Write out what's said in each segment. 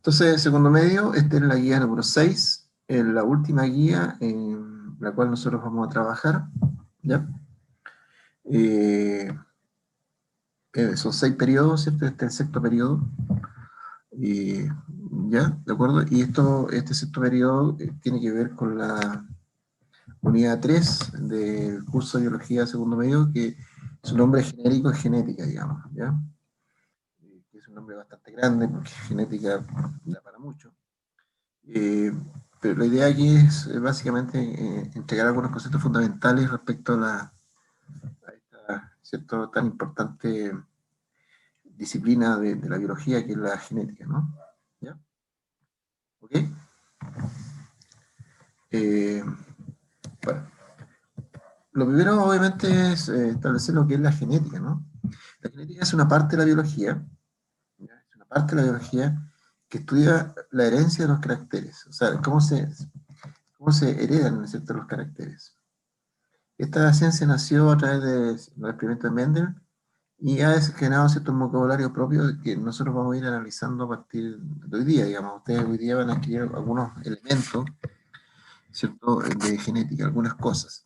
Entonces, segundo medio, esta es la guía número 6, la última guía en la cual nosotros vamos a trabajar, ¿ya? Eh, Son 6 periodos, ¿cierto? Este es el sexto periodo, y, ¿ya? ¿De acuerdo? Y este sexto periodo tiene que ver con la unidad 3 del curso de biología segundo medio, que su nombre genérico es genética, digamos, ¿ya? Que es un nombre bastante grande porque genética da para mucho. Pero la idea aquí es básicamente entregar algunos conceptos fundamentales respecto a esta, ¿cierto?, tan importante disciplina de la biología que es la genética, ¿no? ¿Ya? ¿Ok? Eh, bueno, lo primero obviamente es establecer lo que es la genética, ¿no? La genética es una parte de la biología, ¿ya? Es una parte de la biología que estudia la herencia de los caracteres, o sea, cómo se heredan, ¿cierto?, los caracteres. Esta ciencia nació a través de los experimentos de Mendel y ha generado cierto vocabulario propio que nosotros vamos a ir analizando a partir de hoy día, digamos. Ustedes hoy día van a adquirir algunos elementos, ¿cierto?, de genética, algunas cosas.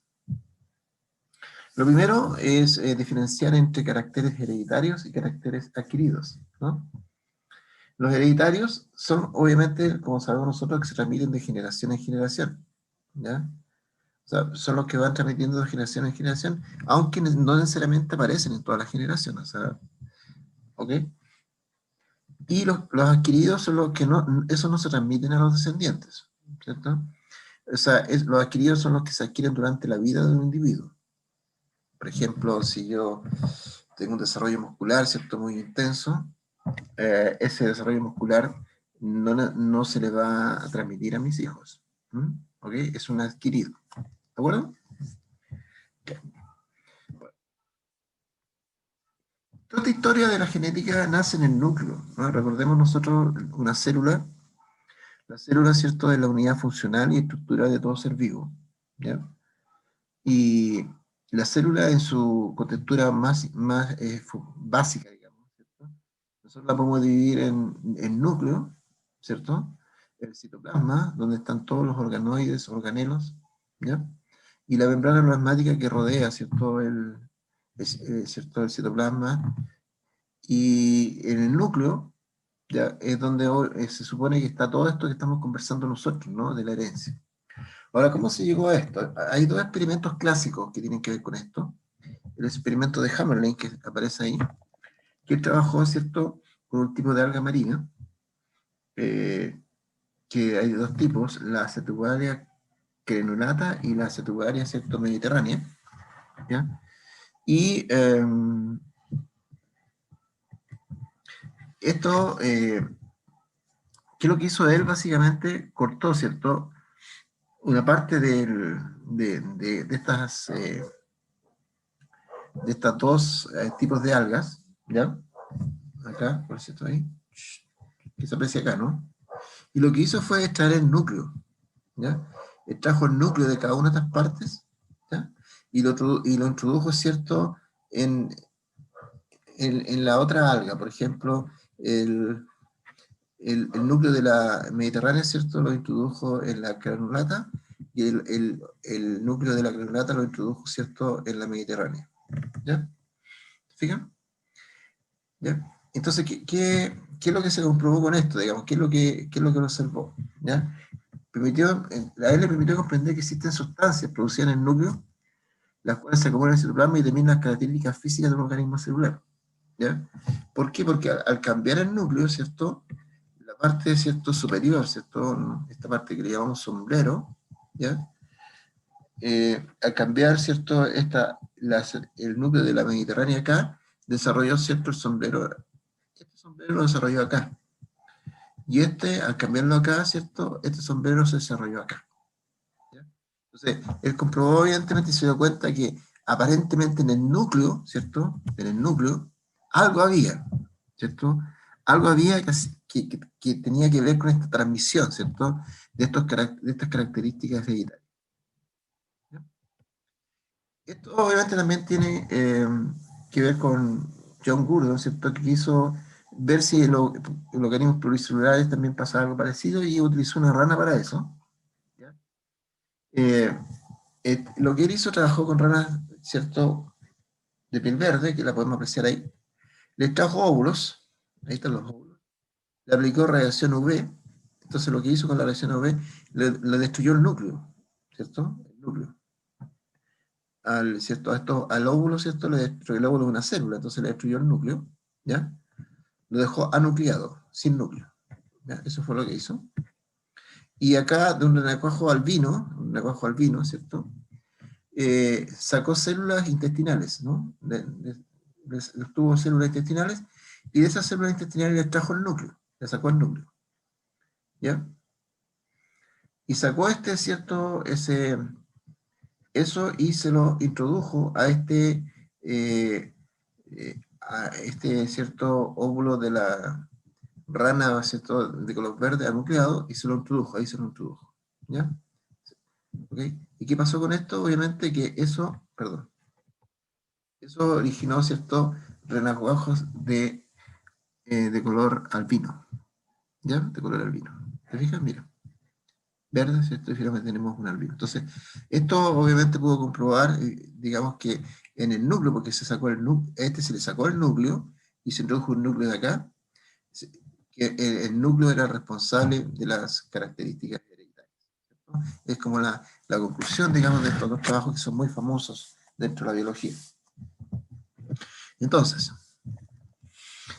Lo primero es diferenciar entre caracteres hereditarios y caracteres adquiridos, ¿no? Los hereditarios son, obviamente, como sabemos nosotros, que se transmiten de generación en generación, ¿ya? O sea, son los que van transmitiendo de generación en generación, aunque no necesariamente aparecen en todas las generaciones, o sea, ¿ok? Y los adquiridos son los que no, esos no se transmiten a los descendientes, ¿cierto? O sea, los adquiridos son los que se adquieren durante la vida de un individuo. Por ejemplo, si yo tengo un desarrollo muscular, ¿cierto?, muy intenso, ese desarrollo muscular no se le va a transmitir a mis hijos, ¿ok? Es un adquirido, ¿de acuerdo? Toda esta historia de la genética nace en el núcleo, ¿no? Recordemos nosotros una célula. La célula, ¿cierto?, es la unidad funcional y estructural de todo ser vivo, ¿ya? Y la célula en su contextura más básica, digamos, ¿cierto? Nosotros la podemos dividir en núcleo, ¿cierto? El citoplasma, donde están todos los organoides, organelos, ¿ya? Y la membrana plasmática que rodea, ¿cierto?, ¿cierto?, el citoplasma. Y en el núcleo, ya, es donde se supone que está todo esto que estamos conversando nosotros, ¿no?, de la herencia. Ahora, ¿cómo se llegó a esto? Hay dos experimentos clásicos que tienen que ver con esto. El experimento de Hammerling, que aparece ahí, que él trabajó, ¿cierto?, con un tipo de alga marina, eh, que hay dos tipos, la Acetobuaria crenulata y la Acetobuaria, ¿cierto?, mediterránea, ¿ya? Y esto, ¿qué es lo que hizo él? Básicamente cortó, ¿cierto?, una parte de estas dos tipos de algas, ¿ya? Acá, por cierto, ahí, que se aprecia acá, ¿no? Y lo que hizo fue extraer el núcleo, ¿ya? Extrajo el núcleo de cada una de estas partes, ¿ya? Y lo introdujo, ¿cierto?, en, en la otra alga, por ejemplo, el, el núcleo de la Mediterránea, ¿cierto?, lo introdujo en la granulata, y el núcleo de la granulata lo introdujo, ¿cierto?, en la Mediterránea, ¿ya? ¿Fijan? ¿Ya? Entonces, ¿qué es lo que se comprobó con esto? Digamos, ¿qué es lo que lo observó? ¿Ya? A él le permitió comprender que existen sustancias producidas en el núcleo, las cuales se acumulan en el citoplasma y determinan las características físicas de un organismo celular, ¿ya? ¿Por qué? Porque al cambiar el núcleo, ¿cierto?, la parte, ¿cierto?, superior, ¿cierto?, esta parte que le llamamos sombrero, ¿ya? Al cambiar, ¿cierto?, el núcleo de la Mediterránea acá, desarrolló, ¿cierto?, el sombrero. Este sombrero lo desarrolló acá. Y al cambiarlo acá, ¿cierto?, este sombrero se desarrolló acá, ¿ya? Entonces, él comprobó evidentemente y se dio cuenta que aparentemente en el núcleo, ¿cierto?, en el núcleo, algo había, ¿cierto? Algo había que tenía que ver con esta transmisión, ¿cierto?, de estas características hereditarias. Esto obviamente también tiene que ver con John Gurdon, ¿cierto?, que quiso ver si en los organismos pluricelulares también pasa algo parecido, y utilizó una rana para eso. ¿Ya? Lo que él hizo, trabajó con ranas, ¿cierto?, de piel verde, que la podemos apreciar ahí. Le trajo óvulos, ahí están los óvulos, le aplicó radiación UV. Entonces lo que hizo con la radiación UV, le destruyó el núcleo, ¿cierto? El núcleo. Al óvulo, ¿cierto? Le destruyó el óvulo de una célula, entonces le destruyó el núcleo, ¿ya? Lo dejó anucleado, sin núcleo. ¿Ya? Eso fue lo que hizo. Y acá, de un renacuajo albino, ¿cierto? Sacó células intestinales, ¿no? Tuvo células intestinales, y de esas células intestinales le trajo el núcleo, le sacó el núcleo. ¿Ya? Y sacó ¿cierto? Eso, y se lo introdujo a cierto óvulo de la rana, ¿cierto?, de color verde anucleado, y se lo introdujo, ahí se lo introdujo. ¿Ya? ¿Okay? ¿Y qué pasó con esto? Obviamente que eso originó, ¿cierto?, renacuajos de color albino. ¿Ya? De color albino. ¿Te fijas? Mira. Verde, ¿cierto? Y finalmente tenemos un albino. Entonces, esto obviamente pudo comprobar, digamos que en el núcleo, porque se sacó se le sacó el núcleo y se introdujo un núcleo de acá, que el núcleo era responsable de las características hereditarias, ¿cierto? Es como la conclusión, digamos, de estos dos trabajos que son muy famosos dentro de la biología. Entonces,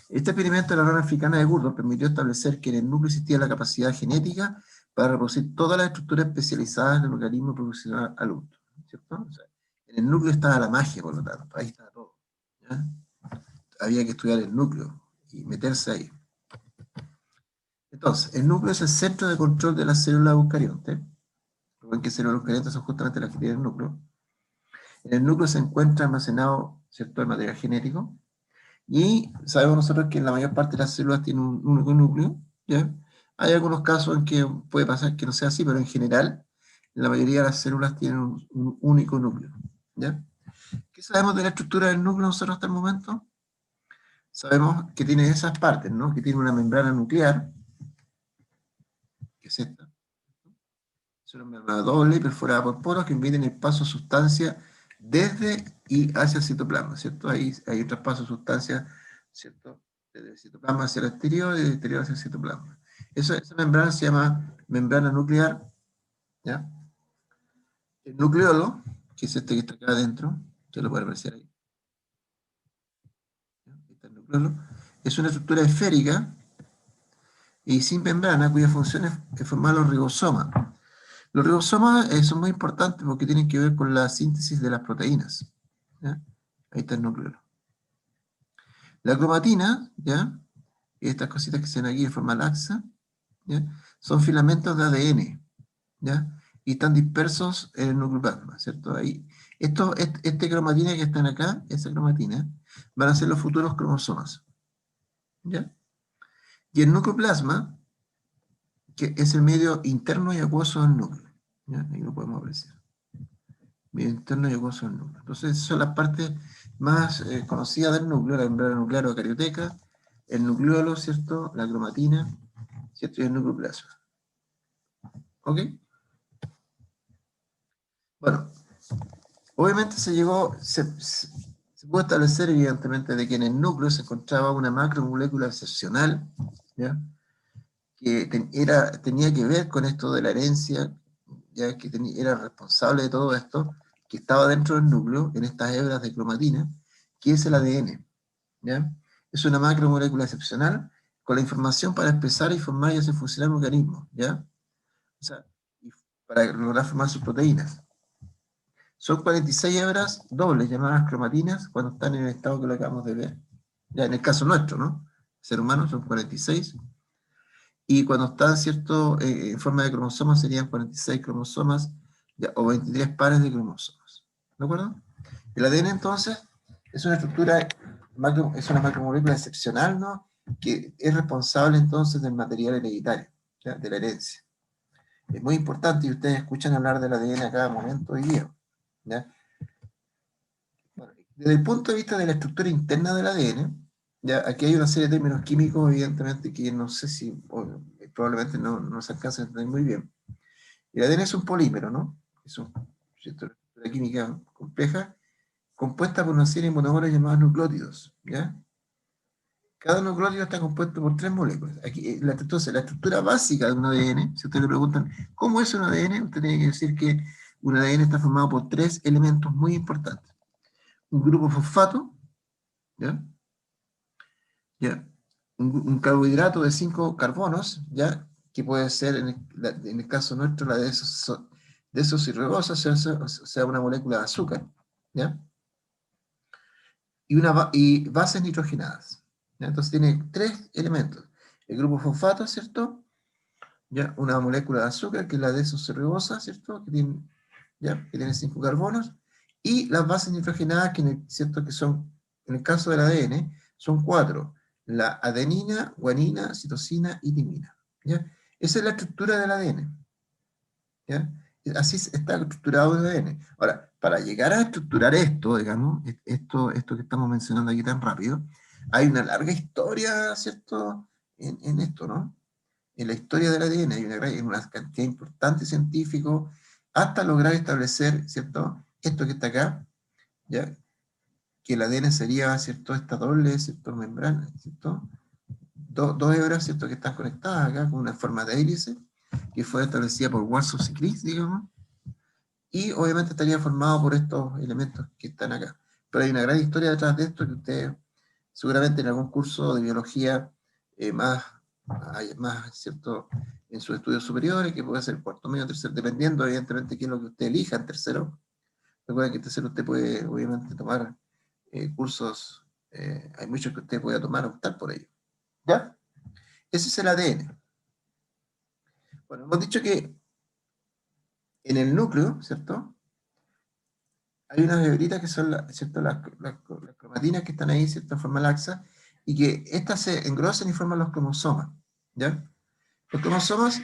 este experimento de la rana africana de Gurdon permitió establecer que en el núcleo existía la capacidad genética para reproducir todas las estructuras especializadas del organismo reproduccional adulto, ¿cierto? O sea, en el núcleo estaba la magia, por lo tanto, ahí estaba todo, ¿ya? Había que estudiar el núcleo y meterse ahí. Entonces, el núcleo es el centro de control de las células eucariontes. Recuerden que células eucariontes son justamente las que tienen el núcleo. En el núcleo se encuentra almacenado, ¿cierto?, el material genético. Y sabemos nosotros que en la mayor parte de las células tienen un único núcleo, ¿ya? Hay algunos casos en que puede pasar que no sea así, pero en general, la mayoría de las células tienen un único núcleo, ¿ya? ¿Qué sabemos de la estructura del núcleo nosotros hasta el momento? Sabemos que tiene esas partes, ¿no? Que tiene una membrana nuclear, que es esta. Es una membrana doble perforada por poros que impiden el paso de sustancia desde y hacia el citoplasma, ¿cierto? Ahí hay un traspaso de sustancia, ¿cierto?, desde el citoplasma hacia el exterior y del exterior hacia el citoplasma. Esa membrana se llama membrana nuclear, ¿ya? El nucleolo, que es este que está acá adentro, se lo puede apreciar ahí. ¿Ya? Este es el nucleolo. Es una estructura esférica y sin membrana, cuya función es formar los ribosomas. Los ribosomas son muy importantes porque tienen que ver con la síntesis de las proteínas. ¿Ya? Ahí está el núcleo. La cromatina, ¿ya?, estas cositas que se ven aquí de forma laxa, ¿ya?, son filamentos de ADN, ¿ya?, y están dispersos en el nucleoplasma, ¿cierto? Ahí, cromatina que están acá, esa cromatina, van a ser los futuros cromosomas, ¿ya? Y el nucleoplasma, que es el medio interno y acuoso del núcleo, ¿ya? Ahí lo podemos apreciar. Medio interno y acuoso del núcleo. Entonces, son las partes más conocidas del núcleo: la membrana nuclear o carioteca, el nucleolo, ¿cierto?, la cromatina, ¿cierto?, y el nucleoplasma. ¿Ok? Bueno, obviamente se pudo establecer, evidentemente, de que en el núcleo se encontraba una macromolécula excepcional, ¿ya?, que tenía que ver con esto de la herencia, ya que era responsable de todo esto, que estaba dentro del núcleo, en estas hebras de cromatina, que es el ADN, ¿ya? Es una macromolécula excepcional con la información para expresar y formar y hacer funcionar un organismo, ¿ya? O sea, para lograr formar sus proteínas. Son 46 hebras dobles, llamadas cromatinas, cuando están en el estado que lo acabamos de ver. Ya en el caso nuestro, ¿no? Ser humano son 46. Y cuando están, ¿cierto?, en forma de cromosomas serían 46 cromosomas, ya, o 23 pares de cromosomas. ¿De acuerdo? El ADN, entonces, es una estructura, es una macromolécula excepcional, ¿no?, que es responsable, entonces, del material hereditario, ¿ya?, de la herencia. Es muy importante, y ustedes escuchan hablar del ADN a cada momento hoy día, ¿ya? Bueno, desde el punto de vista de la estructura interna del ADN, Ya, aquí hay una serie de términos químicos, evidentemente, que no sé si, probablemente no se alcanza a entender muy bien. El ADN es un polímero, ¿no? Es una química compleja, compuesta por una serie de monomerios llamados nucleótidos, ¿ya? Cada nucleótido está compuesto por 3 moléculas. Aquí, entonces, la estructura básica de un ADN, si ustedes le preguntan, ¿cómo es un ADN? Usted tiene que decir que un ADN está formado por 3 elementos muy importantes. Un grupo fosfato, ¿ya? ¿Ya? Un carbohidrato de 5 carbonos, ¿ya? Que puede ser, en el caso nuestro, la desoxirribosa, o sea, una molécula de azúcar, ¿ya? Y bases nitrogenadas, ¿ya? Entonces tiene 3 elementos. El grupo fosfato, ¿cierto? ¿Ya? Una molécula de azúcar, que es la desoxirribosa, ¿cierto? Que tiene 5 carbonos. Y las bases nitrogenadas, ¿cierto? Que son, en el caso del ADN, son 4: la adenina, guanina, citosina y timina, ¿ya? Esa es la estructura del ADN, ¿ya? Así está estructurado el ADN. Ahora, para llegar a estructurar esto, digamos, esto que estamos mencionando aquí tan rápido, hay una larga historia, ¿cierto? En esto, ¿no? En la historia del ADN hay una cantidad importante de científicos hasta lograr establecer, ¿cierto? Esto que está acá, ¿ya? Que el ADN sería, ¿cierto? Esta doble, ¿cierto? Membrana, ¿cierto? Dos hebras, ¿cierto? Que están conectadas acá con una forma de hélice, que fue establecida por Warshaw y Crick, digamos, y obviamente estaría formado por estos elementos que están acá. Pero hay una gran historia detrás de esto que ustedes seguramente en algún curso de biología más, ¿cierto? En sus estudios superiores, que puede ser cuarto, medio, tercero, dependiendo evidentemente qué es lo que usted elija en tercero. Recuerden que en tercero usted puede obviamente tomar cursos, hay muchos que usted puede tomar, optar por ello. ¿Ya? Ese es el ADN. Bueno, hemos dicho que en el núcleo, ¿cierto? Hay unas hebritas que son ¿cierto? Las cromatinas que están ahí, ¿cierto? En forma laxa, y que estas se engrosan y forman los cromosomas, ¿ya? Los cromosomas,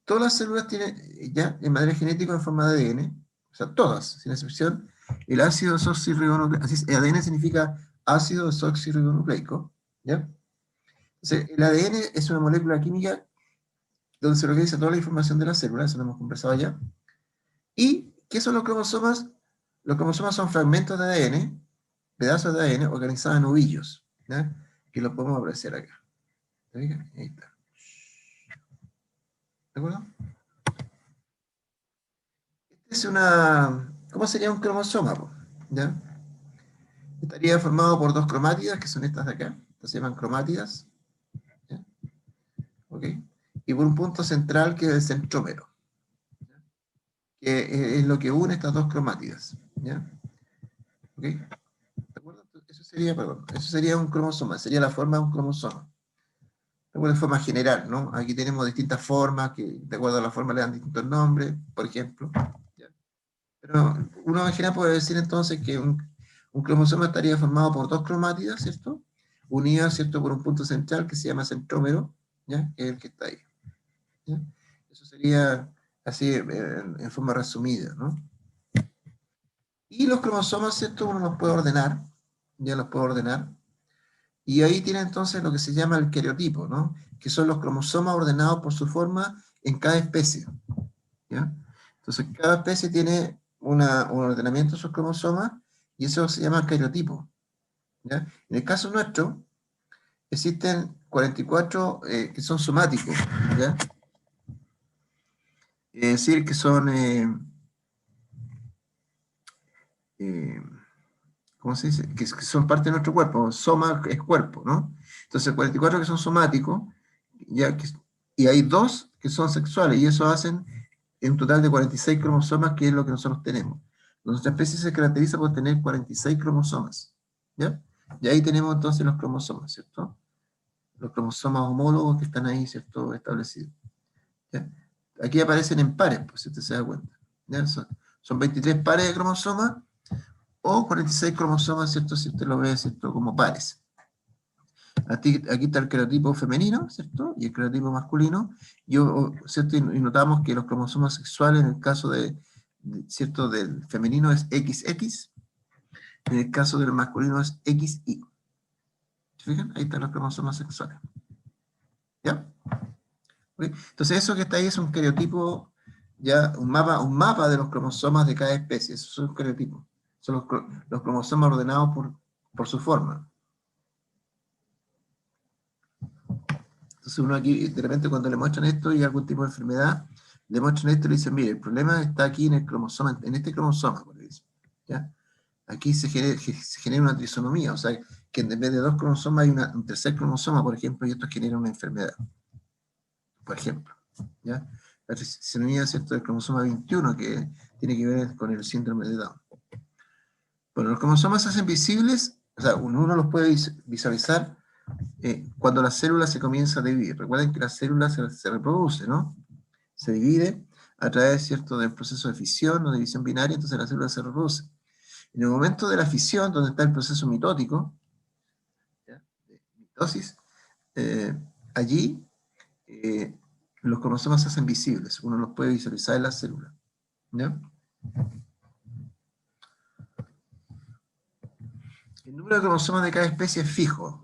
todas las células tienen ya el material genético en forma de ADN, o sea, todas, sin excepción, el ácido desoxirribonucleico, ADN significa ácido desoxirribonucleico, ¿ya? Entonces, el ADN es una molécula química donde se localiza toda la información de la célula, eso lo hemos conversado ya. ¿Y qué son los cromosomas? Los cromosomas son fragmentos de ADN, pedazos de ADN organizados en ovillos, ¿ya? Que lo podemos apreciar acá. ¿Te fijas? Ahí está. ¿De acuerdo? ¿Cómo sería un cromosoma? ¿Ya? Estaría formado por 2 cromátidas, que son estas de acá. Estas se llaman cromátidas. ¿Ya? ¿Ok? Y por un punto central que es el centrómero, que es lo que une estas 2 cromátidas. ¿Ya? ¿Ok? ¿De acuerdo? Eso sería un cromosoma, sería la forma de un cromosoma. De forma general, ¿no? Aquí tenemos distintas formas que de acuerdo a la forma le dan distintos nombres, por ejemplo. ¿Ya? Pero uno en general puede decir entonces que un cromosoma estaría formado por 2 cromátidas, ¿cierto? Unidas, ¿cierto? Por un punto central que se llama centrómero, ¿ya? Que es el que está ahí. ¿Ya? Eso sería así en forma resumida, ¿no? Y los cromosomas, ¿cierto? Uno los puede ordenar, ya los puede ordenar. Y ahí tiene entonces lo que se llama el cariotipo, ¿no? Que son los cromosomas ordenados por su forma en cada especie, ¿ya? Entonces, cada especie tiene un ordenamiento de sus cromosomas y eso se llama cariotipo, ¿ya? En el caso nuestro, existen 44 que son somáticos, ¿ya? Es decir, que son, eh, ¿cómo se dice? Que son parte de nuestro cuerpo. Soma es cuerpo, ¿no? Entonces, 44 que son somáticos, ya y hay 2 que son sexuales, y eso hacen un total de 46 cromosomas, que es lo que nosotros tenemos. Nuestra especie se caracteriza por tener 46 cromosomas, ¿ya? Y ahí tenemos entonces los cromosomas, ¿cierto? Los cromosomas homólogos que están ahí, ¿cierto? Establecidos, ¿ya? Aquí aparecen en pares, pues, si usted se da cuenta, ¿ya? Son 23 pares de cromosomas, o 46 cromosomas, ¿cierto? Si usted lo ve, ¿cierto? Como pares. Aquí está el creotipo femenino, ¿cierto? Y el creotipo masculino. ¿Cierto? Y notamos que los cromosomas sexuales, en el caso ¿cierto? Del femenino es XX, en el caso del masculino es XY. ¿Se fijan? Ahí están los cromosomas sexuales. ¿Ya? ¿Ok? Entonces eso que está ahí es un cariotipo, ya, un mapa de los cromosomas de cada especie. Esos son cariotipos. Son los cromosomas ordenados por su forma. Entonces uno aquí, de repente cuando le muestran esto y algún tipo de enfermedad, le muestran esto y le dicen, mire, el problema está aquí en el cromosoma, en este cromosoma, por ejemplo, ¿ya? Aquí se genera una trisonomía, o sea, que en vez de dos cromosomas hay un tercer cromosoma, por ejemplo, y esto genera una enfermedad, por ejemplo, ¿ya? La trisonomía, ¿cierto?, del cromosoma 21, que tiene que ver con el síndrome de Down. Bueno, los cromosomas se hacen visibles, o sea, uno los puede visualizar cuando la célula se comienza a dividir. Recuerden que la célula se reproduce, ¿no? Se divide a través, ¿cierto?, del proceso de fisión o división binaria, entonces la célula se reproduce. En el momento de la fisión, donde está el proceso mitótico, ¿ya?, de mitosis, allí los cromosomas se hacen visibles, uno los puede visualizar en la célula, ¿ya? El número de cromosomas de cada especie es fijo,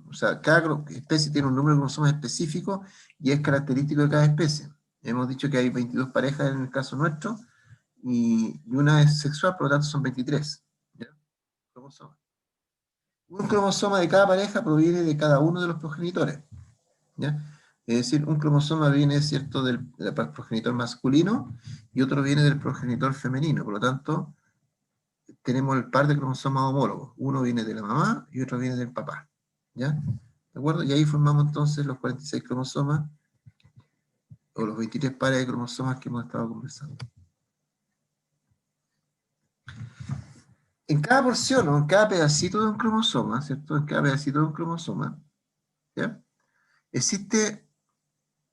o sea, cada especie tiene un número de cromosomas específico y es característico de cada especie. Hemos dicho que hay 22 parejas en el caso nuestro, y una es sexual, por lo tanto son 23, ¿ya?, cromosomas. Un cromosoma de cada pareja proviene de cada uno de los progenitores, ¿ya? Es decir, un cromosoma viene, ¿cierto?, del progenitor masculino y otro viene del progenitor femenino, por lo tanto, tenemos el par de cromosomas homólogos. Uno viene de la mamá y otro viene del papá, ¿ya? ¿De acuerdo? Y ahí formamos entonces los 46 cromosomas, o los 23 pares de cromosomas que hemos estado conversando. En cada porción, o en cada pedacito de un cromosoma, ¿cierto? En cada pedacito de un cromosoma, ¿ya?, existe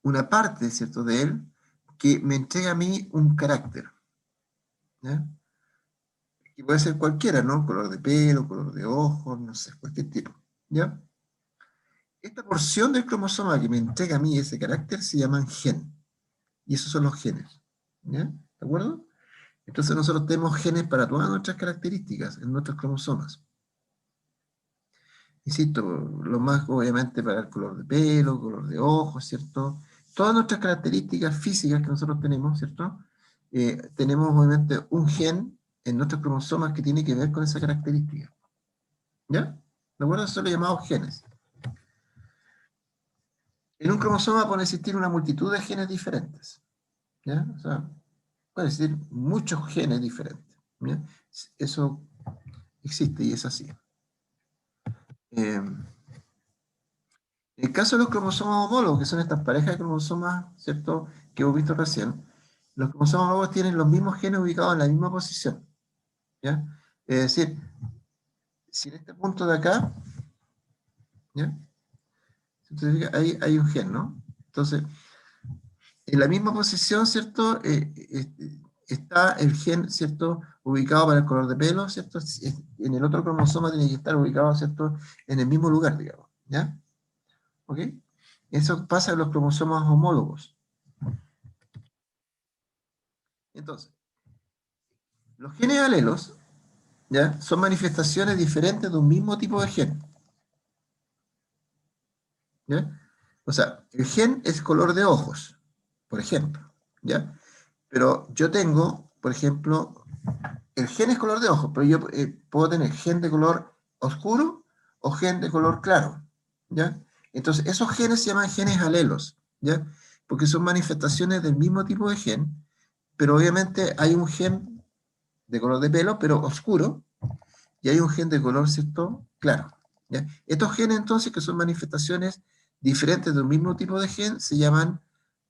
una parte, ¿cierto?, de él que me entrega a mí un carácter, ¿ya? Que puede ser cualquiera, ¿no? Color de pelo, color de ojos, no sé, cualquier tipo, ¿ya? Esta porción del cromosoma que me entrega a mí ese carácter se llaman gen, y esos son los genes, ¿ya? ¿De acuerdo? Entonces nosotros tenemos genes para todas nuestras características en nuestros cromosomas. Insisto, lo más obviamente para el color de pelo, color de ojos, ¿cierto? Todas nuestras características físicas que nosotros tenemos, ¿cierto? Tenemos obviamente un gen en nuestros cromosomas que tiene que ver con esa característica, ¿ya? ¿De acuerdo? Eso son los llamados genes. En un cromosoma puede existir una multitud de genes diferentes, ¿ya? O sea, puede existir muchos genes diferentes, ¿ya? Eso existe y es así. En el caso de los cromosomas homólogos, que son estas parejas de cromosomas, ¿cierto?, que hemos visto recién, los cromosomas homólogos tienen los mismos genes ubicados en la misma posición, ¿ya? Es decir, si en este punto de acá, ¿ya?, entonces, ahí hay un gen, ¿no? Entonces, en la misma posición, ¿cierto?, está el gen, ¿cierto?, ubicado para el color de pelo, ¿cierto? En el otro cromosoma tiene que estar ubicado, ¿cierto?, en el mismo lugar, digamos, ¿ya? ¿Ok? Eso pasa en los cromosomas homólogos. Entonces, los genes alelos, ¿ya?, son manifestaciones diferentes de un mismo tipo de gen, ¿ya? O sea, el gen es color de ojos, por ejemplo, ¿ya? Pero yo tengo, por ejemplo, el gen es color de ojos, pero yo puedo tener gen de color oscuro o gen de color claro, ¿ya? Entonces, esos genes se llaman genes alelos, ¿ya? Porque son manifestaciones del mismo tipo de gen, pero obviamente hay un gen de color de pelo, pero oscuro, y hay un gen de color, ¿cierto?, claro, ¿ya? Estos genes, entonces, que son manifestaciones diferentes de un mismo tipo de gen, se llaman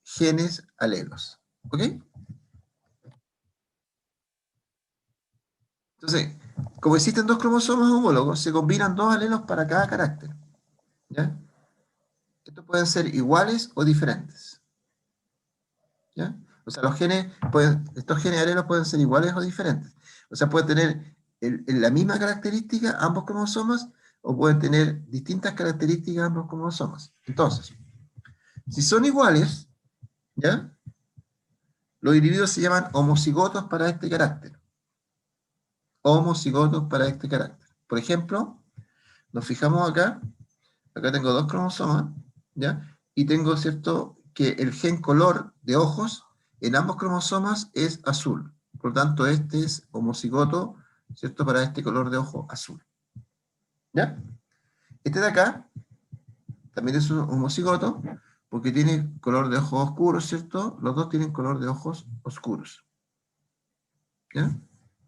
genes alelos, ¿ok? Entonces, como existen dos cromosomas homólogos, se combinan dos alelos para cada carácter, ¿ya? Estos pueden ser iguales o diferentes, ¿ya? O sea, estos genes alelos pueden ser iguales o diferentes. O sea, pueden tener la misma característica ambos cromosomas o pueden tener distintas características ambos cromosomas. Entonces, si son iguales, ¿ya?, los individuos se llaman homocigotos para este carácter. Homocigotos para este carácter. Por ejemplo, nos fijamos acá, acá tengo dos cromosomas, ¿ya? Y tengo, ¿cierto?, que el gen color de ojos en ambos cromosomas es azul. Por lo tanto, este es homocigoto, ¿cierto?, para este color de ojo azul. ¿Ya? Este de acá también es un homocigoto porque tiene color de ojos oscuros, ¿cierto? Los dos tienen color de ojos oscuros. ¿Ya?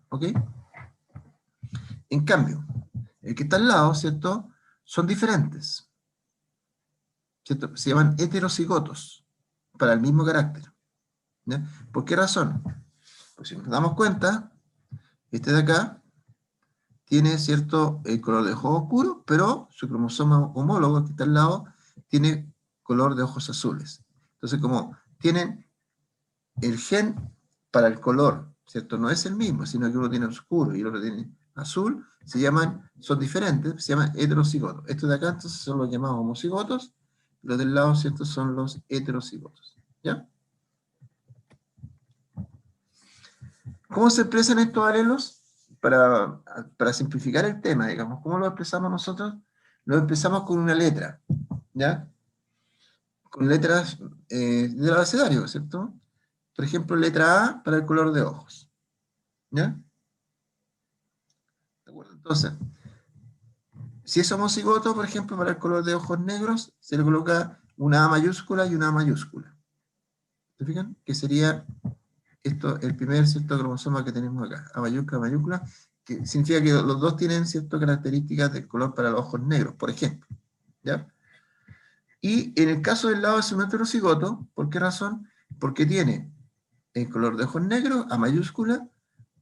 ¿Ok? En cambio, el que está al lado, ¿cierto?, son diferentes, ¿cierto? Se llaman heterocigotos para el mismo carácter. ¿Ya? ¿Por qué razón? Pues si nos damos cuenta, este de acá tiene, ¿cierto?, el color de ojos oscuros, pero su cromosoma homólogo, que está al lado, tiene color de ojos azules. Entonces, como tienen el gen para el color, ¿cierto?, no es el mismo, sino que uno tiene oscuro y el otro tiene azul, son diferentes, se llaman heterocigotos. Estos de acá entonces son los llamados homocigotos, los del lado, ¿cierto?, son los heterocigotos. ¿Ya? ¿Cómo se expresan estos alelos? Para simplificar el tema, digamos, ¿cómo lo expresamos nosotros? Lo expresamos con una letra, ¿ya? Con letras del abecedario, ¿cierto? Por ejemplo, letra A para el color de ojos, ¿ya? ¿De acuerdo? Entonces, si es homocigoto, por ejemplo, para el color de ojos negros, se le coloca una A mayúscula y una A mayúscula. ¿Se fijan? Que sería esto, el primer, ¿cierto?, cromosoma que tenemos acá, A mayúscula, mayúscula, que significa que los dos tienen ciertas características del color para los ojos negros, por ejemplo. ¿Ya? Y en el caso del lado es un heterocigoto, ¿por qué razón? Porque tiene el color de ojos negros, A mayúscula,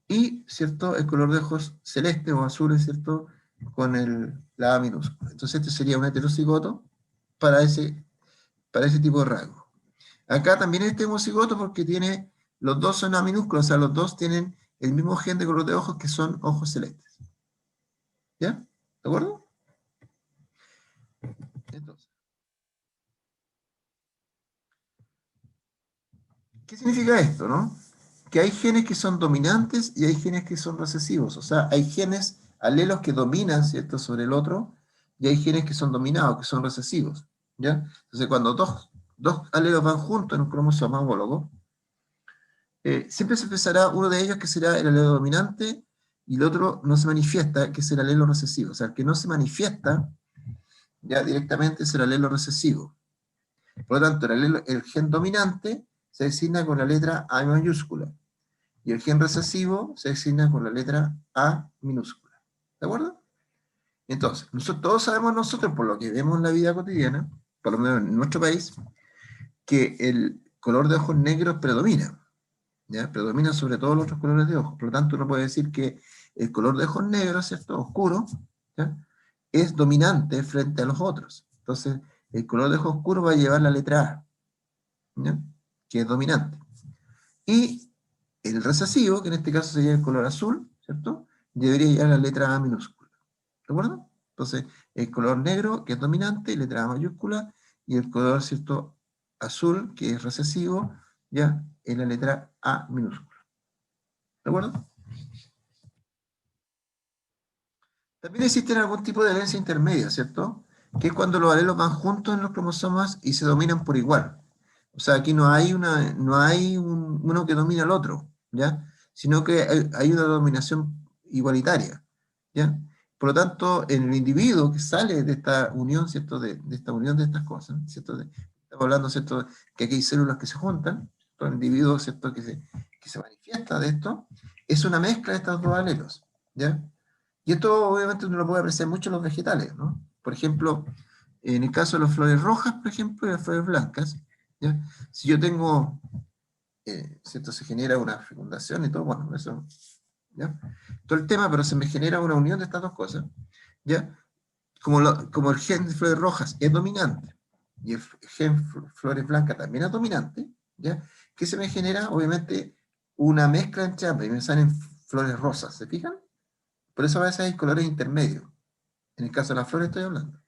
y, ¿cierto?, el color de ojos celeste o azules, ¿cierto?, con la A minúscula. Entonces este sería un heterocigoto para ese tipo de rasgo. Acá también este homocigoto porque los dos son A minúscula, o sea, los dos tienen el mismo gen de color de ojos que son ojos celestes. ¿Ya? ¿De acuerdo? Entonces, ¿qué significa esto, no? Que hay genes que son dominantes y hay genes que son recesivos. O sea, hay genes alelos que dominan, ¿cierto?, sobre el otro, y hay genes que son dominados, que son recesivos. ¿Ya? Entonces, cuando dos alelos van juntos en un cromosoma homólogo, siempre se expresará uno de ellos que será el alelo dominante y el otro no se manifiesta, que es el alelo recesivo. O sea, el que no se manifiesta ya directamente es el alelo recesivo. Por lo tanto, el gen dominante se designa con la letra A mayúscula y el gen recesivo se designa con la letra A minúscula. ¿De acuerdo? Entonces, todos sabemos nosotros, por lo que vemos en la vida cotidiana, por lo menos en nuestro país, que el color de ojos negros predomina. ¿Ya? Predomina sobre todos los otros colores de ojos. Por lo tanto, uno puede decir que el color de ojos negros, ¿cierto?, oscuro, ¿ya?, es dominante frente a los otros. Entonces, el color de ojos oscuro va a llevar la letra A, ¿ya?, que es dominante. Y el recesivo, que en este caso sería el color azul, ¿cierto?, debería llevar la letra A minúscula. ¿De acuerdo? Entonces, el color negro, que es dominante, letra A mayúscula, y el color, ¿cierto?, azul, que es recesivo, ya, es la letra A minúscula. ¿De acuerdo? También existen algún tipo de herencia intermedia, ¿cierto? Que es cuando los alelos van juntos en los cromosomas y se dominan por igual. O sea, aquí no hay uno que domina al otro, ¿ya? Sino que hay una dominación igualitaria, ¿ya? Por lo tanto, en el individuo que sale de esta unión, ¿cierto? De esta unión de estas cosas, ¿cierto? Estamos hablando, ¿cierto?, que aquí hay células que se juntan, el individuo, ¿cierto?, que se manifiesta de esto, es una mezcla de estos dos alelos, ¿ya? Y esto obviamente uno lo puede apreciar mucho en los vegetales, ¿no? Por ejemplo, en el caso de las flores rojas, por ejemplo, y las flores blancas, ¿ya? Si yo tengo, ¿cierto?, se genera una fecundación y todo, bueno, eso, ¿ya? Todo el tema, pero se me genera una unión de estas dos cosas, ¿ya? Como el gen de flores rojas es dominante, y el gen flores blancas también es dominante, ¿ya? ¿Qué se me genera? Obviamente, una mezcla entre ambas, y me salen flores rosas, ¿se fijan? Por eso a veces hay colores intermedios. En el caso de las flores estoy hablando,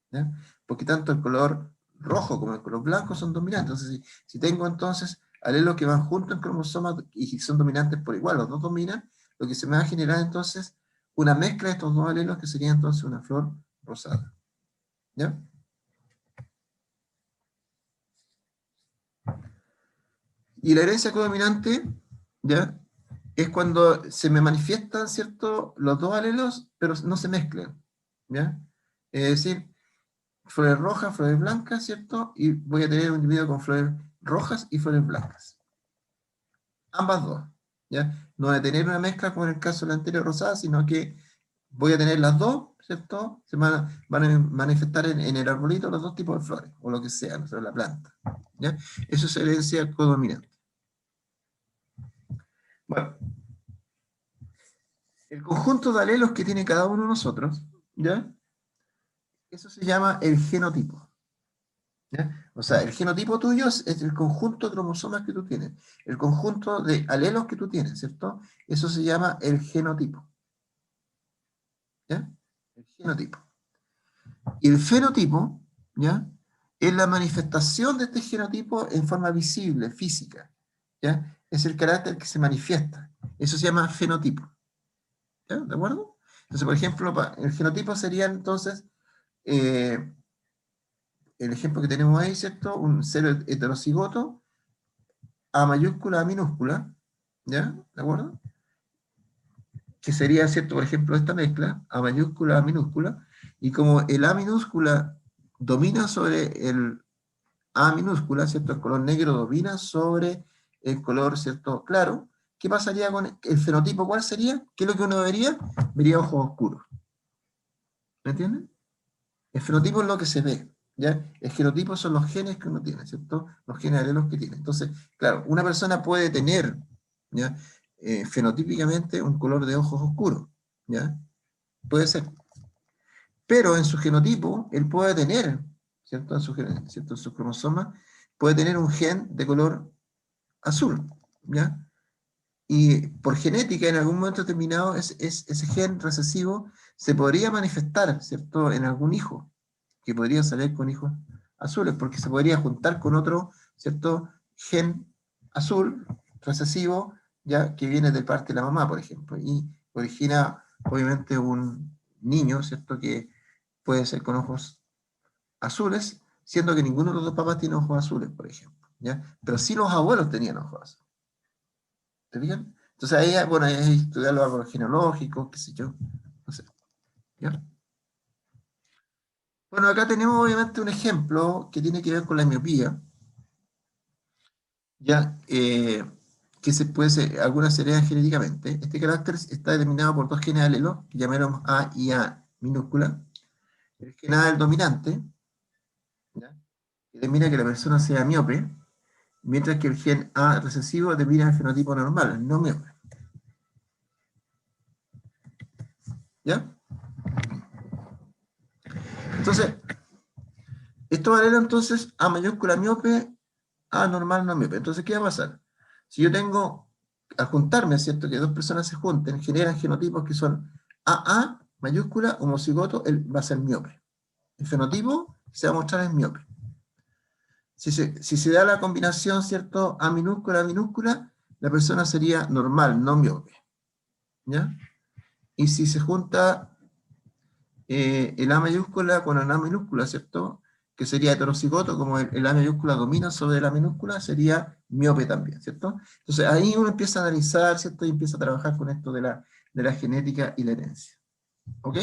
¿ya? Porque tanto el color rojo como el color blanco son dominantes. Entonces, si tengo entonces alelos que van juntos en cromosomas y son dominantes por igual, los dos dominan, lo que se me va a generar entonces una mezcla de estos dos alelos que sería entonces una flor rosada. ¿Ya? Y la herencia codominante, ¿ya? Es cuando se me manifiestan, ¿cierto?, los dos alelos, pero no se mezclan, ¿ya? Es decir, flores rojas, flores blancas, ¿cierto? Y voy a tener un individuo con flores rojas y flores blancas. Ambas dos, ¿ya? No voy a tener una mezcla como en el caso de la anterior rosada, sino que voy a tener las dos, ¿cierto? Van a manifestar en el arbolito los dos tipos de flores, o lo que sea, no sé, la planta, ¿ya? Eso es herencia codominante. Bueno, el conjunto de alelos que tiene cada uno de nosotros, ¿ya? Eso se llama el genotipo, ¿ya? O sea, el genotipo tuyo es el conjunto de cromosomas que tú tienes, el conjunto de alelos que tú tienes, ¿cierto? Eso se llama el genotipo, ¿ya? El genotipo. Y el fenotipo, ¿ya? Es la manifestación de este genotipo en forma visible, física, ¿ya? Es el carácter que se manifiesta. Eso se llama fenotipo, ¿ya? ¿De acuerdo? Entonces, por ejemplo, el genotipo sería entonces el ejemplo que tenemos ahí, ¿cierto? Un ser heterocigoto, A mayúscula, A minúscula, ¿ya? ¿De acuerdo? Que sería, ¿cierto? Por ejemplo, esta mezcla, A mayúscula, A minúscula, y como el A minúscula domina sobre el A minúscula, ¿cierto? El color negro domina sobre el color, ¿cierto? Claro. ¿Qué pasaría con el fenotipo? ¿Cuál sería? ¿Qué es lo que uno vería? Vería ojos oscuros. ¿Me entienden? El fenotipo es lo que se ve, ¿ya? El genotipo son los genes que uno tiene, ¿cierto? Los genes alelos que tiene. Entonces, claro, una persona puede tener, ¿ya? Fenotípicamente un color de ojos oscuros, ¿ya? Puede ser. Pero en su genotipo, él puede tener, ¿cierto? ¿Cierto? En sus cromosomas, puede tener un gen de color azul, ¿ya? Y por genética, en algún momento determinado, ese gen recesivo se podría manifestar, ¿cierto?, en algún hijo, que podría salir con hijos azules, porque se podría juntar con otro, ¿cierto?, gen azul, recesivo, ya que viene de parte de la mamá, por ejemplo, y origina, obviamente, un niño, ¿cierto?, que puede ser con ojos azules, siendo que ninguno de los dos papás tiene ojos azules, por ejemplo, ¿ya? Pero sí los abuelos tenían ojos azules. ¿Te fijan? Entonces ahí, bueno, ahí hay que estudiar los árboles genealógicos, qué sé yo, no sé, ¿ya? Bueno, acá tenemos obviamente un ejemplo que tiene que ver con la miopía, ¿ya? Que se puede ser, algunas se heredan genéticamente. Este carácter está determinado por dos genes alelos, que llamaremos A y A minúscula. El gen A es el dominante, ¿ya? Que determina que la persona sea miope, mientras que el gen A recesivo determina el fenotipo normal, no miope. ¿Ya? Entonces, esto vale entonces A mayúscula miope, A normal no miope. Entonces, ¿qué va a pasar? Si yo tengo, al juntarme, ¿cierto? Que dos personas se junten, generan genotipos que son AA mayúscula, homocigoto, él va a ser miope. El fenotipo se va a mostrar en miope. Si se da la combinación, ¿cierto? A minúscula, la persona sería normal, no miope. ¿Ya? Y si se junta el A mayúscula con el A minúscula, ¿cierto? Que sería heterocigoto, como el A mayúscula domina sobre la minúscula, sería miope también, ¿cierto? Entonces ahí uno empieza a analizar, ¿cierto? Y empieza a trabajar con esto de la genética y la herencia. ¿Ok?